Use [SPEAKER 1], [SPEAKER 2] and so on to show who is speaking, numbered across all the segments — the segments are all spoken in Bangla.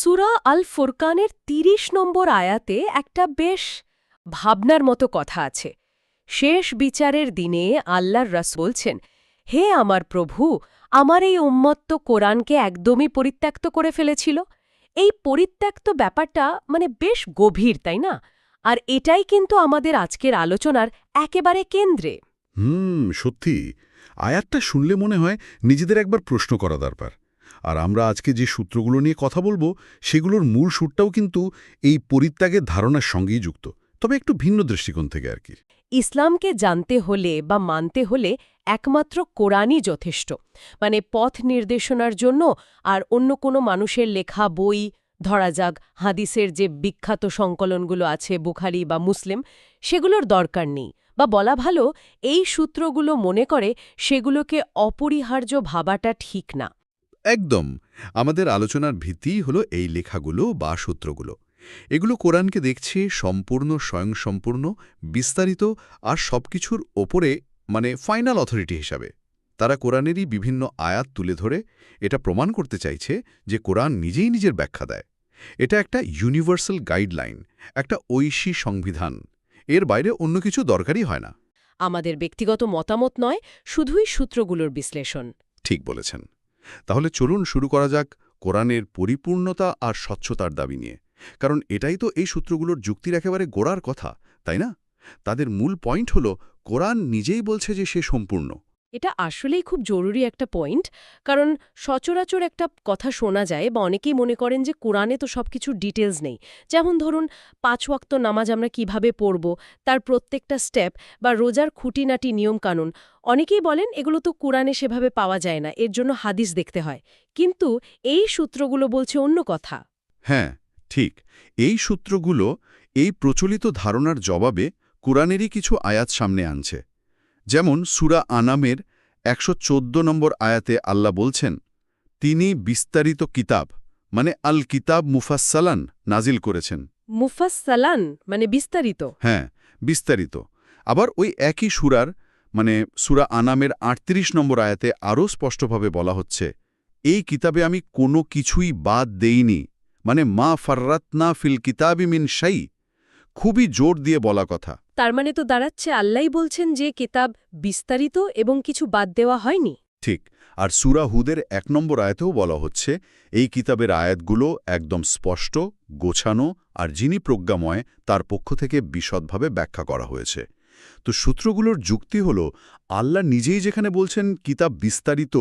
[SPEAKER 1] সূরা আল ফুরকানের ৩০ নম্বর আয়াতে একটা বেশ ভাবনার মতো কথা আছে। শেষ বিচারের দিনে আল্লাহর রাসূল বলছেন, হে আমার প্রভু, আমার এই উম্মত তো কোরআনকে একদমই পরিত্যক্ত করে ফেলেছিল। এই পরিত্যক্ত ব্যাপারটা বেশ গভীর, তাই না? আর এটাই কিন্তু আমাদের আজকের আলোচনার একেবারে কেন্দ্রে।
[SPEAKER 2] সত্যি। আয়াতটা শুনলে মনে হয় নিজেদের একবার প্রশ্ন করা দরকার। আর আমরা আজকে যে সূত্রগুলো নিয়ে কথা বলবো সেগুলোর মূল সুরটাও কিন্তু এই পরিত্যাগের ধারণার সঙ্গেই যুক্ত, তবে একটু ভিন্ন দৃষ্টিকোণ থেকে আর কি।
[SPEAKER 1] ইসলামকে জানতে হলে বা মানতে হলে একমাত্র কোরআনই যথেষ্ট। পথ নির্দেশনার জন্য আর অন্য কোনো মানুষের লেখা বই, ধরা যাক হাদিসের যে বিখ্যাত সংকলনগুলো আছে বুখারী বা মুসলিম, সেগুলোর দরকার নেই। বা বলা ভালো, এই সূত্রগুলো মনে করে সেগুলোকে অপরিহার্য ভাবাটা ঠিক না।
[SPEAKER 2] একদম। আমাদের আলোচনার ভিত্তিই হলো এই লেখাগুলো বা সূত্রগুলো। এগুলো কোরআনকে দেখছে সম্পূর্ণ স্বয়ংসম্পূর্ণ, বিস্তারিত আর সবকিছুর ওপরে ফাইনাল অথরিটি হিসাবে। তারা কোরআনেরই বিভিন্ন আয়াত তুলে ধরে এটা প্রমাণ করতে চাইছে যে কোরআন নিজেই নিজের ব্যাখ্যা দেয়। এটা একটা ইউনিভার্সাল গাইডলাইন, একটা ঐশী সংবিধান। এর বাইরে অন্য কিছু দরকারই হয় না।
[SPEAKER 1] আমাদের ব্যক্তিগত মতামত নয়, শুধুই সূত্রগুলোর বিশ্লেষণ।
[SPEAKER 2] ঠিক বলেছেন। তাহলে চলুন শুরু করা যাক কোরআনের পরিপূর্ণতা আর স্বচ্ছতার দাবি নিয়ে। কারণ এটাই তো এই সূত্রগুলোর যুক্তির একেবারে গোড়ার কথা, তাই না? তাদের মূল পয়েন্ট হলো কোরআন নিজেই বলছে যে সে সম্পূর্ণ।
[SPEAKER 1] এটা আসলেই খুব জরুরি একটা পয়েন্ট। কারণ সচরাচর একটা কথা শোনা যায় বা অনেকেই মনে করেন যে কোরআনে তো সবকিছুর ডিটেলস নেই। যেমন ধরুন ৫ ওয়াক্ত নামাজ আমরা কিভাবে পড়ব, তার প্রত্যেকটা স্টেপ বা রোজার খুঁটিনাটি নিয়মকানুন। অনেকেই বলেন এগুলো তো কোরআনে সেভাবে পাওয়া যায় না, এর জন্য হাদিস দেখতে হয়। কিন্তু এই সূত্রগুলো বলছে অন্য কথা।
[SPEAKER 2] হ্যাঁ, ঠিক। এই সূত্রগুলো এই প্রচলিত ধারণার জবাবে কোরআনেরই কিছু আয়াত সামনে আনছে। যেমন সূরা আনামের ১১৪ নম্বর আয়াতে আল্লাহ বলছেন, তিনি বিস্তারিত কিতাব আল কিতাব মুফাসসালান নাজিল করেছেন।
[SPEAKER 1] মুফাসসালান বিস্তারিত।
[SPEAKER 2] হ্যাঁ, বিস্তারিত। আবার ওই একই সূরার সূরা আনামের ৩৮ নম্বর আয়াতে আরও স্পষ্টভাবে বলা হচ্ছে, এই কিতাবে আমি কোনো কিছুই বাদ দেইনি, মা ফাররাতনা ফিল কিতাবি মিন শাই। খুবই জোর দিয়ে বলা কথা।
[SPEAKER 1] তার তো দাঁড়াচ্ছে আল্লাহই বলছেন যে কিতাব বিস্তারিত এবং কিছু বাদ দেওয়া হয়নি।
[SPEAKER 2] ঠিক। আর সূরা হুদের ১ নম্বর আয়াতেও বলা হচ্ছে, এই কিতাবের আয়াতগুলো একদম স্পষ্ট, গোছানো আর যিনি প্রজ্ঞাময় তার পক্ষ থেকে বিশদভাবে ব্যাখ্যা করা হয়েছে। তো সূত্রগুলোর যুক্তি হল, আল্লাহ নিজেই যেখানে বলছেন কিতাব বিস্তারিত,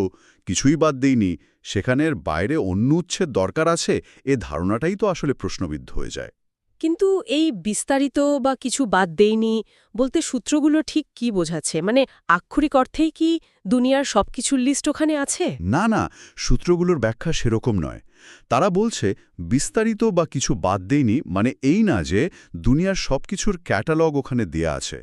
[SPEAKER 2] কিছুই বাদ দেয়নি, সেখানের বাইরে অন্য উচ্ছেদ দরকার আছে, এ ধারণাটাই তো আসলে প্রশ্নবিদ্ধ হয়ে যায়।
[SPEAKER 1] কিন্তু এই বিস্তারিত বা কিছু বাদ দেয়নি বলতে সূত্রগুলো ঠিক কি বোঝাচ্ছে? আক্ষরিক অর্থেই কি দুনিয়ার সবকিছুর লিস্ট ওখানে আছে?
[SPEAKER 2] না না, সূত্রগুলোর ব্যাখ্যা সেরকম নয়। তারা বলছে বিস্তারিত বা কিছু বাদ দেয়নি এই না যে দুনিয়ার সবকিছুর ক্যাটালগ ওখানে দেয়া আছে,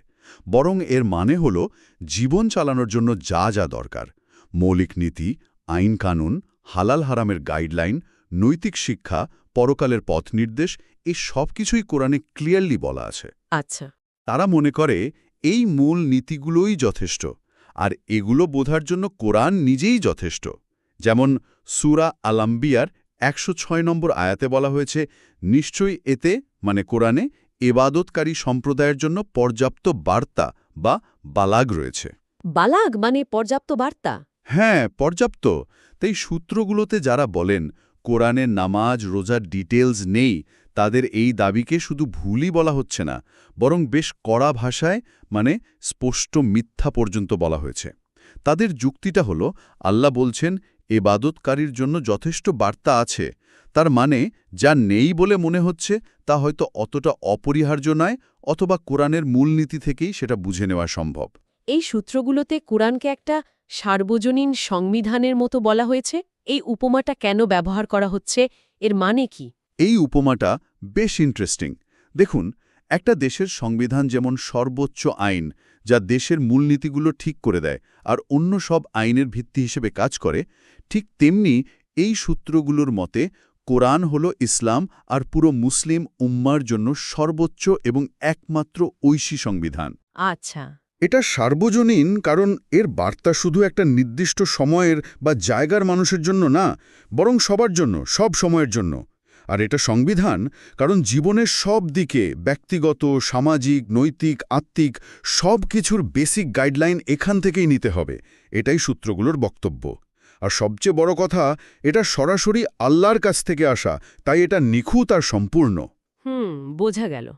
[SPEAKER 2] বরং এর মানে হল জীবন চালানোর জন্য যা যা দরকার, মৌলিক নীতি, আইন কানুন, হালাল হারামের গাইডলাইন, নৈতিক শিক্ষা, পরকালের পথ নির্দেশ, এই সব কিছুই কোরআনে ক্লিয়ারলি বলা আছে।
[SPEAKER 1] আচ্ছা।
[SPEAKER 2] তারা মনে করে এই মূল নীতিগুলোই যথেষ্ট, আর এগুলো বোঝার জন্য কোরআন নিজেই যথেষ্ট। যেমন সূরা আল আম্বিয়ার ১০৬ নম্বর আয়াতে বলা হয়েছে, নিশ্চয়ই এতে কোরআনে ইবাদতকারী সম্প্রদায়ের জন্য পর্যাপ্ত বার্তা বা বালাগ রয়েছে।
[SPEAKER 1] বালাগ পর্যাপ্ত বার্তা?
[SPEAKER 2] হ্যাঁ, পর্যাপ্ত। তাই সূত্রগুলোতে যারা বলেন কোরআনে নামাজ রোজার ডিটেলস নেই, তাদের এই দাবিকে শুধু ভুলই বলা হচ্ছে না, বরং বেশ কড়া ভাষায় স্পষ্ট মিথ্যা পর্যন্ত বলা হয়েছে। তাদের যুক্তিটা হলো, আল্লাহ বলছেন ইবাদতকারীর জন্য যথেষ্ট বার্তা আছে, তার যা নেই বলে মনে হচ্ছে তা হয়তো অতটা অপরিহার্য নয়, অথবা কোরআনের মূলনীতি থেকেই সেটা বুঝে নেওয়া সম্ভব।
[SPEAKER 1] এই সূত্রগুলোতে কোরআনকে একটা সার্বজনীন সংবিধানের মতো বলা হয়েছে। এই উপমাটা কেন ব্যবহার করা হচ্ছে, এর মানে কি?
[SPEAKER 2] এই উপমাটা বেশ ইন্টারেস্টিং। দেখুন, একটা দেশের সংবিধান যেমন সর্বোচ্চ আইন, যা দেশের মূলনীতিগুলো ঠিক করে দেয় আর অন্য সব আইনের ভিত্তি হিসেবে কাজ করে, ঠিক তেমনি এই সূত্রগুলোর মতে কোরআন হল ইসলাম আর পুরো মুসলিম উম্মার জন্য সর্বোচ্চ এবং একমাত্র ঐশী সংবিধান।
[SPEAKER 1] আচ্ছা।
[SPEAKER 2] এটা সার্বজনীন কারণ এর বার্তা শুধু একটা নির্দিষ্ট সময়ের বা জায়গার মানুষের জন্য না, বরং সবার জন্য, সব সময়ের জন্য। আর এটা সংবিধান, কারণ জীবনের সব দিকে ব্যক্তিগত, সামাজিক, নৈতিক, আত্মিক সব কিছুর বেসিক গাইডলাইন এখান থেকেই নিতে হবে। এটাই সূত্রগুলোর বক্তব্য। আর সবচেয়ে বড় কথা, এটা সরাসরি আল্লাহর কাছ থেকে আসা, তাই এটা নিখুঁত আর সম্পূর্ণ।
[SPEAKER 1] বোঝা গেল।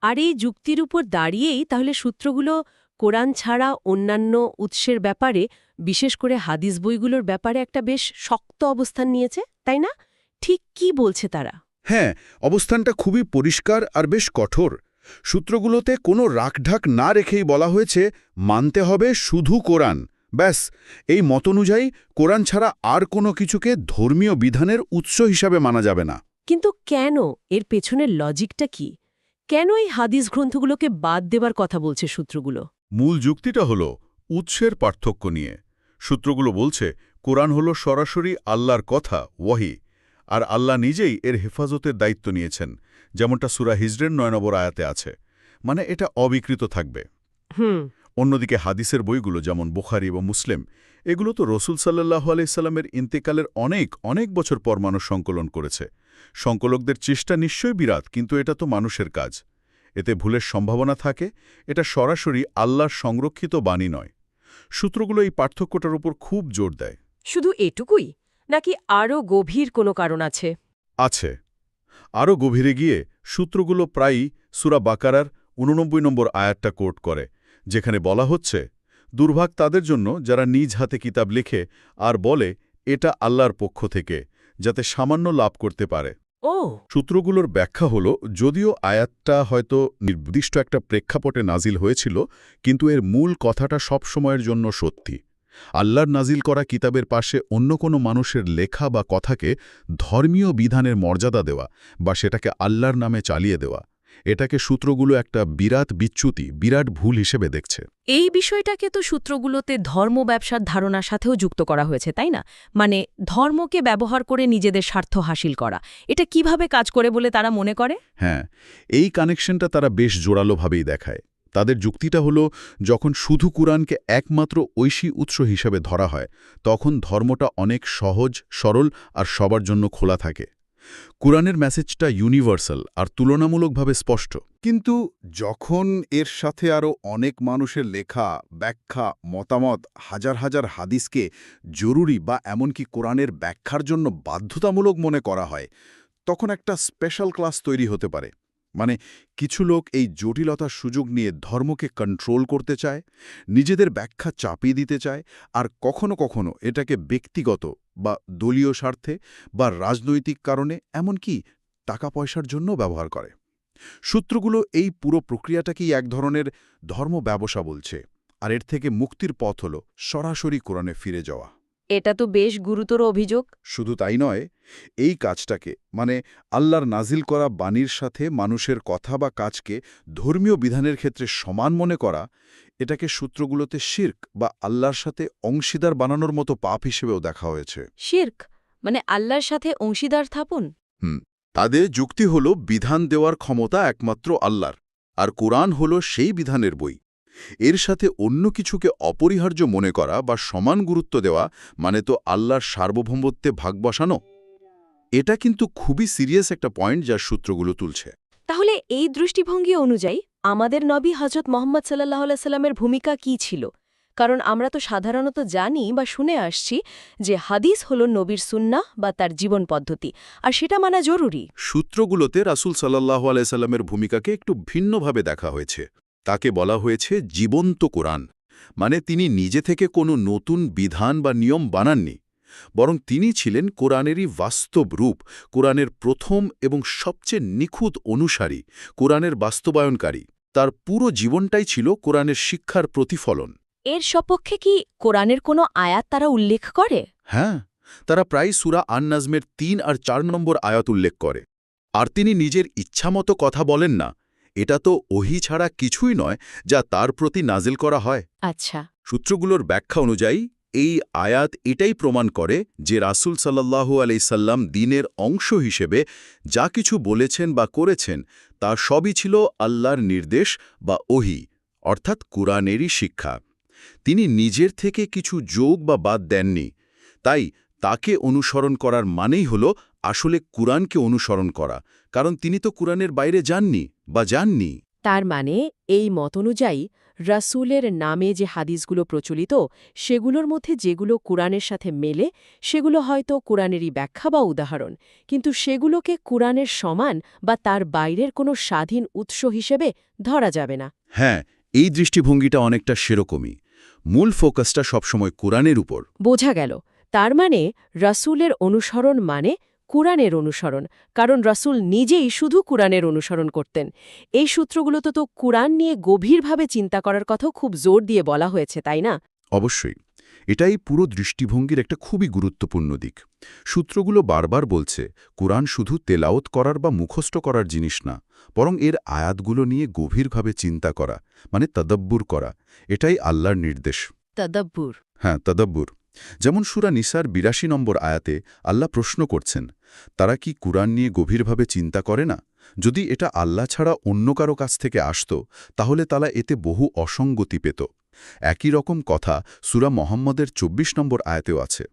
[SPEAKER 1] আর এই যুক্তির উপর দাঁড়িয়েই তাহলে সূত্রগুলো কোরআন ছাড়া অন্যান্য উৎসের ব্যাপারে, বিশেষ করে হাদিস বইগুলোর ব্যাপারে একটা বেশ শক্ত অবস্থান নিয়েছে, তাই না? ঠিক কি বলছে তারা?
[SPEAKER 2] হ্যাঁ, অবস্থানটা খুবই পরিষ্কার আর বেশ কঠোর। সূত্রগুলোতে কোনো রাখঢাক না রেখেই বলা হয়েছে মানতে হবে শুধু কোরআন। ব্যাস, এই মত অনুযায়ী কোরআন ছাড়া আর কোনো কিছুকে ধর্মীয় বিধানের উৎস হিসাবে মানা যাবে না।
[SPEAKER 1] কিন্তু কেন? এর পেছনের লজিকটা কি? কেন এই হাদিস গ্রন্থগুলোকে বাদ দেবার কথা বলছে সূত্রগুলো?
[SPEAKER 2] মূল যুক্তিটা হল উৎসের পার্থক্য নিয়ে। সূত্রগুলো বলছে কোরআন হল সরাসরি আল্লাহর কথা, ওয়াহি, আর আল্লাহ নিজেই এর হেফাজতের দায়িত্ব নিয়েছেন, যেমনটা সূরা হিজরের ৯ নম্বর আয়াতে আছে। মানে এটা অবিকৃত থাকবে। অন্যদিকে হাদিসের বইগুলো যেমন বুখারী এবং মুসলিম, এগুলো তো রসুল সাল্লাল্লাহু আলাইহি সাল্লামের ইন্তেকালের অনেক বছর পর মানুষ সংকলন করেছে। সংকলকদের চেষ্টা নিশ্চয়ই বিরাট, কিন্তু এটা তো মানুষের কাজ। এতে ভুলের সম্ভাবনা থাকে। এটা সরাসরি আল্লাহর সংরক্ষিত বাণী নয়। সূত্রগুলো এই পার্থক্যটার উপর খুব জোর দেয়।
[SPEAKER 1] শুধু এটুকুই, নাকি আরও গভীর কোনো কারণ আছে?
[SPEAKER 2] আছে। আরও গভীরে গিয়ে সূত্রগুলো প্রায়ই সূরা বাকারার ৮৯ নম্বর আয়াতটা কোট করে, যেখানে বলা হচ্ছে, দুর্ভাগ তাদের জন্য যারা নিজ হাতে কিতাব লিখে আর বলে এটা আল্লাহর পক্ষ থেকে, যাতে সামান্য লাভ করতে পারে। সূত্রগুলোর ব্যাখ্যা হল, যদিও আয়াতটা হয়তো নির্দিষ্ট একটা প্রেক্ষাপটে নাজিল হয়েছিল, কিন্তু এর মূল কথাটা সব সময়ের জন্য সত্যি। আল্লাহর নাজিল করা কিতাবের পাশে অন্য কোনো মানুষের লেখা বা কথাকে ধর্মীয় বিধানের মর্যাদা দেওয়া বা সেটাকে আল্লাহর নামে চালিয়ে দেওয়া, এটাকে সূত্রগুলো একটা বিরাট বিচ্যুতি, বিরাট ভুল হিসেবে দেখছে।
[SPEAKER 1] এই বিষয়টাকে তো সূত্রগুলোতে ধর্ম ব্যবসার ধারণার সাথেও যুক্ত করা হয়েছে, তাই না? মানে ধর্মকে ব্যবহার করে নিজেদের স্বার্থ হাসিল করা। এটা কিভাবে কাজ করে বলে তারা মনে করে?
[SPEAKER 2] হ্যাঁ, এই কানেকশনটা তারা বেশ জোরালোভাবেই দেখায়। তাদের যুক্তিটা হলো, যখন শুধু কুরআনকে একমাত্র ঐশী উৎস হিসেবে ধরা হয়, তখন ধর্মটা অনেক সহজ, সরল আর সবার জন্য খোলা থাকে। কুরআনের মেসেজটা ইউনিভার্সাল আর তুলনামূলকভাবে স্পষ্ট। কিন্তু যখন এর সাথে আরও অনেক মানুষের লেখা, ব্যাখ্যা, মতামত, হাজার হাজার হাদিসকে জরুরি বা এমনকি কোরআনের ব্যাখ্যার জন্য বাধ্যতামূলক মনে করা হয়, তখন একটা স্পেশাল ক্লাস তৈরি হতে পারে। মানে কিছু লোক এই জটিলতার সুযোগ নিয়ে ধর্মকে কন্ট্রোল করতে চায়, নিজেদের ব্যাখ্যা চাপিয়ে দিতে চায়, আর কখনো কখনো এটাকে ব্যক্তিগত বা দলীয় স্বার্থে বা রাজনৈতিক কারণে, এমনকি টাকা পয়সার জন্য ব্যবহার করে। সূত্রগুলো এই পুরো প্রক্রিয়াটাকেই এক ধরনের ধর্ম ব্যবসা বলছে, আর এর থেকে মুক্তির পথ হল সরাসরি কোরআনে ফিরে যাওয়া।
[SPEAKER 1] এটা তো বেশ গুরুতর অভিযোগ।
[SPEAKER 2] শুধু তাই নয়, এই কাজটাকে, মানে আল্লাহর নাজিল করা বাণীর সাথে মানুষের কথা বা কাজকে ধর্মীয় বিধানের ক্ষেত্রে সমান মনে করা, এটাকে সূত্রগুলোতে শিরক বা আল্লাহর সাথে অংশীদার বানানোর মতো পাপ হিসেবেও দেখা হয়েছে।
[SPEAKER 1] শিরক মানে আল্লাহর সাথে অংশীদার স্থাপন?
[SPEAKER 2] তাদের যুক্তি হল, বিধান দেওয়ার ক্ষমতা একমাত্র আল্লাহর, আর কোরআন হল সেই বিধানের বই। এর সাথে অন্য কিছুকে অপরিহার্য মনে করা বা সমান গুরুত্ব দেওয়া মানে তো আল্লাহর সার্বভৌমত্বে ভাগ বসানো। এটা কিন্তু খুবই সিরিয়াস একটা পয়েন্ট, যার সূত্রগুলো তুলছে।
[SPEAKER 1] তাহলে এই দৃষ্টিভঙ্গি অনুযায়ী আমাদের নবী হযরত মুহাম্মদ সাল্লাল্লাহু আলাইহি সাল্লামের ভূমিকা কি ছিল? কারণ আমরা তো সাধারণত জানি বা শুনে আসছি যে হাদিস হল নবীর সুন্নাহ বা তার জীবন পদ্ধতি, আর সেটা মানা জরুরি।
[SPEAKER 2] সূত্রগুলোতে রাসূল সাল্লাল্লাহু আলাইহি সাল্লামের ভূমিকাকে একটু ভিন্নভাবে দেখা হয়েছে। তাকে বলা হয়েছে জীবন্ত কোরআন। মানে তিনি নিজে থেকে কোনো নতুন বিধান বা নিয়ম বানাননি, বরং তিনি ছিলেন কোরআনেরই বাস্তব রূপ, কোরআনের প্রথম এবং সবচেয়ে নিখুঁত অনুসারী, কোরআনের বাস্তবায়নকারী। তার পুরো জীবনটাই ছিল কোরআনের শিক্ষার প্রতিফলন।
[SPEAKER 1] এর সপক্ষে কি কোরআনের কোনো আয়াত তারা উল্লেখ করে?
[SPEAKER 2] হ্যাঁ, তারা প্রায় সূরা আন-নাজমের ৩ আর ৪ নম্বর আয়াত উল্লেখ করে। আর তিনি নিজের ইচ্ছামতো কথা বলেন না। এটা তো ওহী ছাড়া কিছুই নয় যা তার প্রতি নাজিল করা হয়।
[SPEAKER 1] আচ্ছা।
[SPEAKER 2] সূত্রগুলোর ব্যাখ্যা অনুযায়ী এই আয়াত এটাই প্রমাণ করে যে রাসূল সাল্লাল্লাহু আলাইহি সাল্লাম দ্বীনের অংশ হিসেবে যা কিছু বলেছেন বা করেছেন তা সবই ছিল আল্লাহর নির্দেশ বা ওহী, অর্থাৎ কুরআনেরই শিক্ষা। তিনি নিজের থেকে কিছু যোগ বা বাদ দেননি। তাই তাকে অনুসরণ করার মানেই হল আসলে কুরআনকে অনুসরণ করা, কারণ তিনি তো কুরআনের বাইরে যাননি।
[SPEAKER 3] তার মানে এই মত অনুযায়ী রাসূলের নামে যে হাদিসগুলো প্রচলিত সেগুলোর মধ্যে যেগুলো কুরআনের সাথে মেলে সেগুলো হয়তো কুরআনেরই ব্যাখ্যা বা উদাহরণ, কিন্তু সেগুলোকে কুরআনের সমান বা তার বাইরের কোনো স্বাধীন উৎস হিসেবে ধরা যাবে না।
[SPEAKER 2] হ্যাঁ, এই দৃষ্টিভঙ্গিটা অনেকটা সেরকমই। মূল ফোকাসটা সবসময় কুরআনের উপর।
[SPEAKER 3] বোঝা গেল, তার মানে রাসূলের অনুসরণ মানে কুরআনের অনুসরণ, কারণ রাসূল নিজেই শুধু কুরআনের অনুসরণ করতেন। এই সূত্রগুলোতে তো কুরআন নিয়ে গভীরভাবে চিন্তা করার কথাও খুব জোর দিয়ে বলা হয়েছে, তাই না?
[SPEAKER 2] অবশ্যই, এটাই পুরো দৃষ্টিভঙ্গির একটা খুবই গুরুত্বপূর্ণ দিক। সূত্রগুলো বারবার বলছে কুরআন শুধু তেলাওত করার বা মুখস্থ করার জিনিস না, বরং এর আয়াতগুলো নিয়ে গভীরভাবে চিন্তা করা, মানে তাদাব্বুর করা, এটাই আল্লাহর নির্দেশ।
[SPEAKER 3] তাদাব্বুর।
[SPEAKER 2] হ্যাঁ, তাদাব্বুর। যেমন সূরা নিসার ৮২ নম্বর আয়াতে আল্লাহ প্রশ্ন করছেন, তারা কি কুরআন নিয়ে গভীরভাবে চিন্তা করে না? যদি এটা আল্লাহ ছাড়া অন্য কারো কাছ থেকে আসত, তাহলে তারা এতে বহু অসঙ্গতি পেত। একই রকম কথা সূরা মুহাম্মদের ২৪ নম্বর আয়াতেও আছে।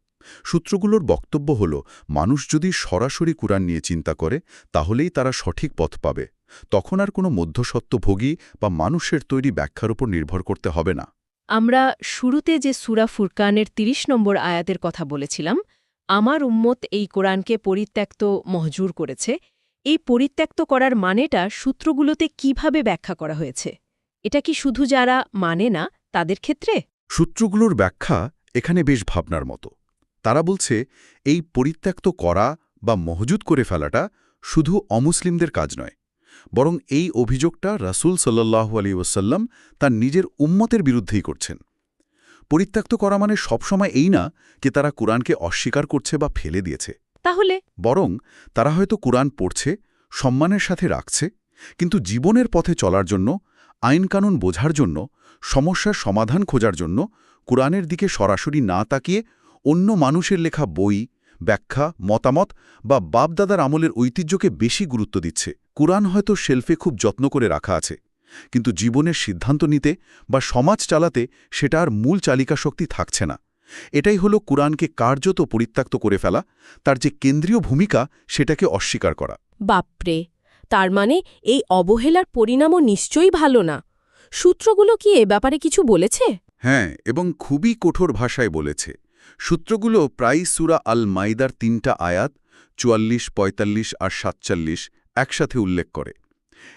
[SPEAKER 2] সূত্রগুলোর বক্তব্য হল, মানুষ যদি সরাসরি কুরআন নিয়ে চিন্তা করে, তাহলেই তারা সঠিক পথ পাবে। তখন আর কোনো মধ্যস্বত্বভোগী বা মানুষের তৈরি ব্যাখ্যার উপর নির্ভর করতে হবে না।
[SPEAKER 3] আমরা শুরুতে যে সূরা ফুরকানের ৩০ নম্বর আয়াতের কথা বলেছিলাম, আমার উম্মত এই কোরআনকে পরিত্যক্ত মহজুর করেছে, এই পরিত্যক্ত করার মানেটা সূত্রগুলোতে কিভাবে ব্যাখ্যা করা হয়েছে? এটা কি শুধু যারা মানে না তাদের ক্ষেত্রে?
[SPEAKER 2] সূত্রগুলোর ব্যাখ্যা এখানে বেশ ভাবনার মতো। তারা বলছে, এই পরিত্যক্ত করা বা মহজুদ করে ফেলাটা শুধু অমুসলিমদের কাজ নয়, বরং এই অভিযোগটা রাসূল সাল্লাল্লাহু আলাইহি ওয়াসাল্লাম তার নিজের উম্মতের বিরুদ্ধেই করছেন। পরিত্যক্ত করা মানে সবসময় এই না যে তারা কুরআনকে অস্বীকার করছে বা ফেলে দিয়েছে।
[SPEAKER 3] তাহলে
[SPEAKER 2] বরং তারা হয়তো কুরআন পড়ছে, সম্মানের সাথে রাখছে, কিন্তু জীবনের পথে চলার জন্য, আইনকানুন বোঝার জন্য, সমস্যার সমাধান খোঁজার জন্য কুরআনের দিকে সরাসরি না তাকিয়ে অন্য মানুষের লেখা বই, ব্যাখ্যা, মতামত বা বাপদাদার আমলের ঐতিহ্যকে বেশি গুরুত্ব দিচ্ছে। কুরআন হয়তো শেলফে খুব যত্ন করে রাখা আছে, কিন্তু জীবনের সিদ্ধান্ত নিতে বা সমাজ চালাতে সেটা আর মূল চালিকা শক্তি থাকছে না। এটাই হলো কুরআনকে কার্যত পরিত্যক্ত করে ফেলা, তার যে কেন্দ্রীয় ভূমিকা সেটাকে অস্বীকার করা।
[SPEAKER 3] বাপরে, তার মানে এই অবহেলার পরিণামও নিশ্চয়ই ভালো না। সূত্রগুলো কি এ ব্যাপারে কিছু বলেছে?
[SPEAKER 2] হ্যাঁ, এবং খুবই কঠোর ভাষায় বলেছে। সূত্রগুলো প্রায় সূরা আল মাইদার ৩টা আয়াত ৪৪, ৪৫ আর ৪৭ একসাথে উল্লেখ করে।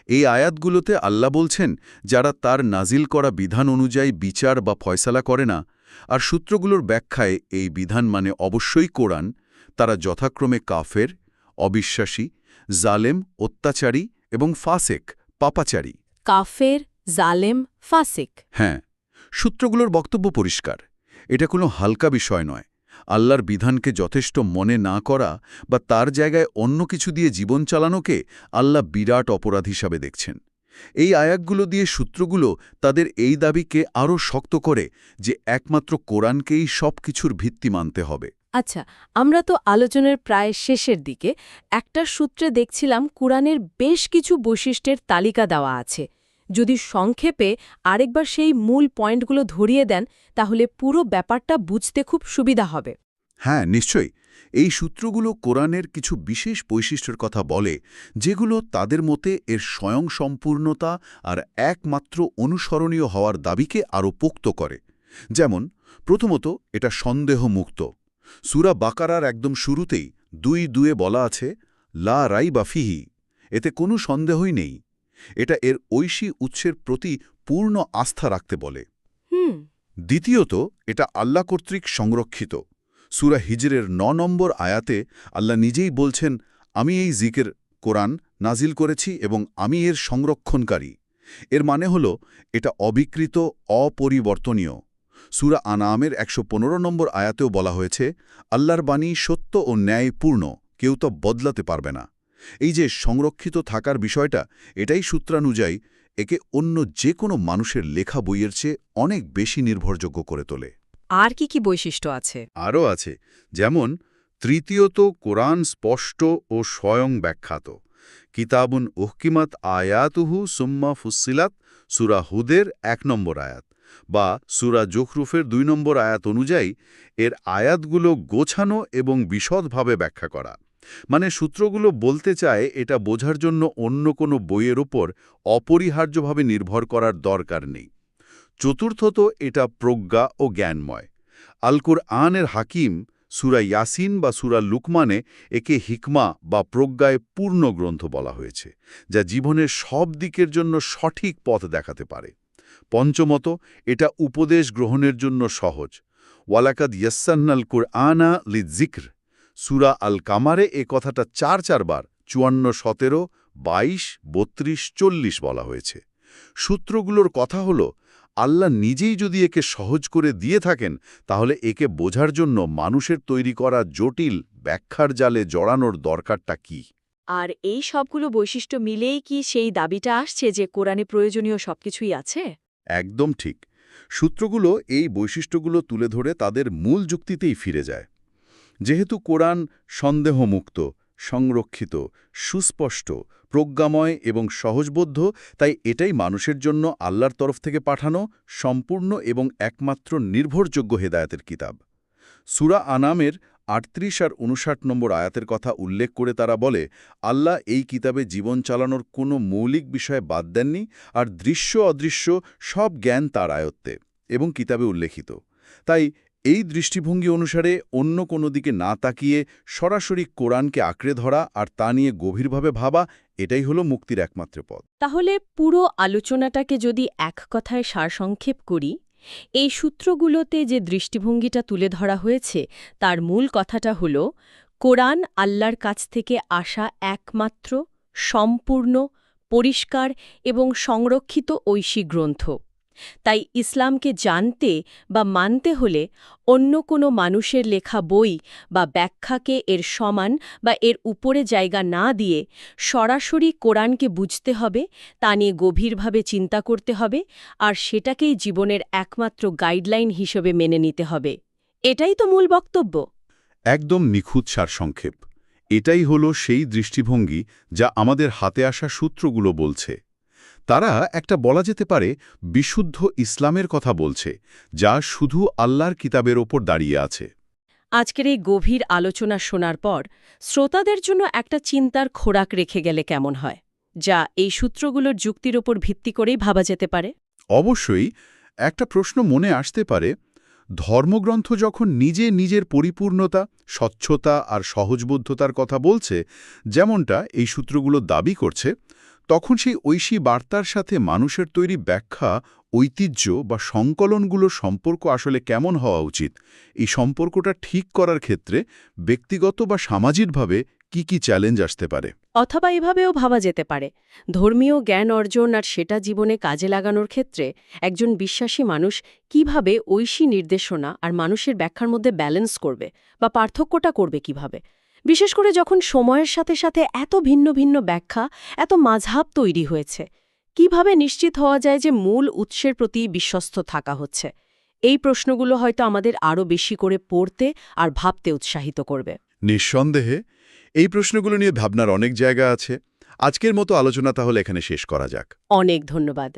[SPEAKER 2] এই আয়াতগুলোতে আল্লাহ বলছেন, যারা তার নাজিল করা বিধান অনুযায়ী বিচার বা ফয়সালা করে না, আর সূত্রগুলোর ব্যাখ্যায় এই বিধান মানে অবশ্যই কোরআন, তারা যথাক্রমে কাফের, অবিশ্বাসী, জালেম, অত্যাচারী এবং ফাসেক, পাপাচারী।
[SPEAKER 3] কাফের, জালেম, ফাসিক।
[SPEAKER 2] হ্যাঁ, সূত্রগুলোর বক্তব্য পরিষ্কার। এটা কোনো হালকা বিষয় নয়। আল্লাহর বিধানকে যথেষ্ট মনে না করা বা তার জায়গায় অন্য কিছু দিয়ে জীবন চালানোকে আল্লাহ বিরাট অপরাধ হিসাবে দেখছেন। এই আয়াতগুলো দিয়ে সূত্রগুলো তাদের এই দাবিকে আরও শক্ত করে যে একমাত্র কোরআনকেই সব কিছুর ভিত্তি মানতে হবে।
[SPEAKER 3] আচ্ছা, আমরা তো আলোচনার প্রায় শেষের দিকে একটা সূত্রে দেখছিলাম কুরআনের বেশ কিছু বৈশিষ্ট্যের তালিকা দেওয়া আছে। যদি সংক্ষেপে আরেকবার সেই মূল পয়েন্টগুলো ধরিয়ে দেন, তাহলে পুরো ব্যাপারটা বুঝতে খুব সুবিধা হবে।
[SPEAKER 2] হ্যাঁ, নিশ্চয়ই। এই সূত্রগুলো কোরআনের কিছু বিশেষ বৈশিষ্ট্যের কথা বলে, যেগুলো তাদের মতে এর স্বয়ংসম্পূর্ণতা আর একমাত্র অনুসরণীয় হওয়ার দাবিকে আরও পোক্ত করে। যেমন, প্রথমত, এটা সন্দেহমুক্ত। সূরা বাকারার একদম শুরুতেই ২:২ বলা আছে, লা রাইবা ফিহি, এতে কোনো সন্দেহই নেই। এটা এর ঐশী উৎসের প্রতি পূর্ণ আস্থা রাখতে বলে। দ্বিতীয়ত, এটা আল্লাহ কর্তৃক সংরক্ষিত। সূরা হিজরের ৯ নম্বর আয়াতে আল্লাহ নিজেই বলছেন, আমি এই জিকির কোরআন নাজিল করেছি এবং আমি এর সংরক্ষণকারী। এর মানে হল এটা অবিকৃত, অপরিবর্তনীয়। সূরা আনামের ১১৫ নম্বর আয়াতেও বলা হয়েছে, আল্লাহর বাণী সত্য ও ন্যায়পূর্ণ, কেউ তা বদলাতে পারবে না। এই যে সংরক্ষিত থাকার বিষয়টা, এটাই সূত্রানুযায়ী একে অন্য যে কোনো মানুষের লেখা বইয়ের চেয়ে অনেক বেশি নির্ভরযোগ্য করে তোলে।
[SPEAKER 1] আর কি কি বৈশিষ্ট্য আছে?
[SPEAKER 2] আরও আছে, যেমন তৃতীয়ত, কোরআন স্পষ্ট ও স্বয়ং ব্যাখ্যাত। কিতাবুন উহকিমাত আয়াতুহু সুম্মা ফুসসিলাত, সূরা হুদের ১ নম্বর আয়াত, বা সূরা জুখরুফের ২ নম্বর আয়াত অনুযায়ী এর আয়াতগুলো গোছানো এবং বিশদভাবে ব্যাখ্যা করা। মানে সূত্রগুলো বলতে চায় এটা বোঝার জন্য অন্য কোনো বইয়ের ওপর অপরিহার্যভাবে নির্ভর করার দরকার নেই। চতুর্থত, এটা প্রজ্ঞা ও জ্ঞানময়। আল কুরআনের হাকিম সূরা ইয়াসিন বা সূরা লুকমানে একে হিকমা বা প্রজ্ঞায় পূর্ণ গ্রন্থ বলা হয়েছে, যা জীবনের সব দিকের জন্য সঠিক পথ দেখাতে পারে। পঞ্চমত, এটা উপদেশ গ্রহণের জন্য সহজ। ওয়ালাকাদ ইয়াসসারনাল কুরআনা লিযিকর, সূরা আল কামারে এ কথাটা ৪ বার ৫৪, ১৭, ২২, ৩২, ৪০ বলা হয়েছে। সূত্রগুলোর কথা হলো, আল্লাহ নিজেই যদি একে সহজ করে দিয়ে থাকেন, তাহলে একে বোঝার জন্য মানুষের তৈরি করা জটিল ব্যাখ্যার জালে জড়ানোর দরকারটা কি?
[SPEAKER 3] আর এই সবগুলো বৈশিষ্ট্য মিলেই কি সেই দাবিটা আসছে যে কোরআনে প্রয়োজনীয় সবকিছুই আছে?
[SPEAKER 2] একদম ঠিক। সূত্রগুলো এই বৈশিষ্ট্যগুলো তুলে ধরে তাদের মূল যুক্তিতেই ফিরে যায়। যেহেতু কোরআন সন্দেহমুক্ত, সংরক্ষিত, সুস্পষ্ট, প্রজ্ঞাময় এবং সহজবোধ্য, তাই এটাই মানুষের জন্য আল্লাহর তরফ থেকে পাঠানো সম্পূর্ণ এবং একমাত্র নির্ভরযোগ্য হেদায়েতের কিতাব। সূরা আনামের ৩৮ আর ৫৯ নম্বর আয়াতের কথা উল্লেখ করে তারা বলে, আল্লাহ এই কিতাবে জীবন চালানোর কোনো মৌলিক বিষয় বাদ দেননি, আর দৃশ্য অদৃশ্য সব জ্ঞান তার আয়ত্তে এবং কিতাবে উল্লেখিত। তাই এই দৃষ্টিভঙ্গি অনুসারে অন্য কোনো দিকে না তাকিয়ে সরাসরি কোরআনকে আঁকড়ে ধরা আর তা নিয়ে গভীরভাবে ভাবা, এটাই হলো মুক্তির একমাত্র পথ।
[SPEAKER 3] তাহলে পুরো আলোচনাটাকে যদি এক কথায় সারসংক্ষেপ করি, এই সূত্রগুলোতে যে দৃষ্টিভঙ্গিটা তুলে ধরা হয়েছে তার মূল কথাটা হল, কোরআন আল্লাহর কাছ থেকে আসা একমাত্র সম্পূর্ণ, পরিষ্কার এবং সংরক্ষিত ঐশী গ্রন্থ। তাই ইসলামকে জানতে বা মানতে হলে অন্য কোনো মানুষের লেখা বই বা ব্যাখ্যাকে এর সমান বা এর উপরে জায়গা না দিয়ে সরাসরি কোরআনকে বুঝতে হবে, তা নিয়ে গভীরভাবে চিন্তা করতে হবে, আর সেটাকেই জীবনের একমাত্র গাইডলাইন হিসেবে মেনে নিতে হবে। এটাই তো মূল বক্তব্য।
[SPEAKER 2] একদম নিখুঁত সারসংক্ষেপ। এটাই হলো সেই দৃষ্টিভঙ্গি যা আমাদের হাতে আসা সূত্রগুলো বলছে। তারা একটা বলা যেতে পারে বিশুদ্ধ ইসলামের কথা বলছে, যা শুধু আল্লাহর কিতাবের ওপর দাঁড়িয়ে আছে।
[SPEAKER 3] আজকের এই গভীর আলোচনা শোনার পর শ্রোতাদের জন্য একটা চিন্তার খোরাক রেখে গেলে কেমন হয়, যা এই সূত্রগুলোর যুক্তির ওপর ভিত্তি করেই ভাবা যেতে পারে?
[SPEAKER 2] অবশ্যই একটা প্রশ্ন মনে আসতে পারে, ধর্মগ্রন্থ যখন নিজের পরিপূর্ণতা, স্বচ্ছতা আর সহজবোধ্যতার কথা বলছে, যেমনটা এই সূত্রগুলো দাবি করছে, তখন সেই ঐশী বার্তার সাথে মানুষের তৈরি ব্যাখ্যা, ঐতিহ্য বা সংকলনগুলোর সম্পর্ক আসলে কেমন হওয়া উচিত, এই সম্পর্কটা ঠিক করার ক্ষেত্রে ব্যক্তিগত বা সামাজিকভাবে কি চ্যালেঞ্জ আসতে পারে?
[SPEAKER 3] অথবা এভাবেও ভাবা যেতে পারে, ধর্মীয় জ্ঞান অর্জন আর সেটা জীবনে কাজে লাগানোর ক্ষেত্রে একজন বিশ্বাসী মানুষ কিভাবে ঐশী নির্দেশনা আর মানুষের ব্যাখ্যার মধ্যে ব্যালেন্স করবে বা পার্থক্যটা করবে কিভাবে, বিশেষ করে যখন সময়ের সাথে সাথে এত ভিন্ন ভিন্ন ব্যাখ্যা, এত মাযহাব তৈরি হয়েছে। কিভাবে নিশ্চিত হওয়া যায় যে মূল উৎসের প্রতি বিশ্বস্ত থাকা হচ্ছে? এই প্রশ্নগুলো হয়তো আমাদের আরও বেশি করে পড়তে আর ভাবতে উৎসাহিত করবে।
[SPEAKER 2] নিঃসন্দেহে এই প্রশ্নগুলো নিয়ে ভাবনার অনেক জায়গা আছে। আজকের মতো আলোচনা তাহলে এখানে শেষ করা যাক।
[SPEAKER 3] অনেক ধন্যবাদ।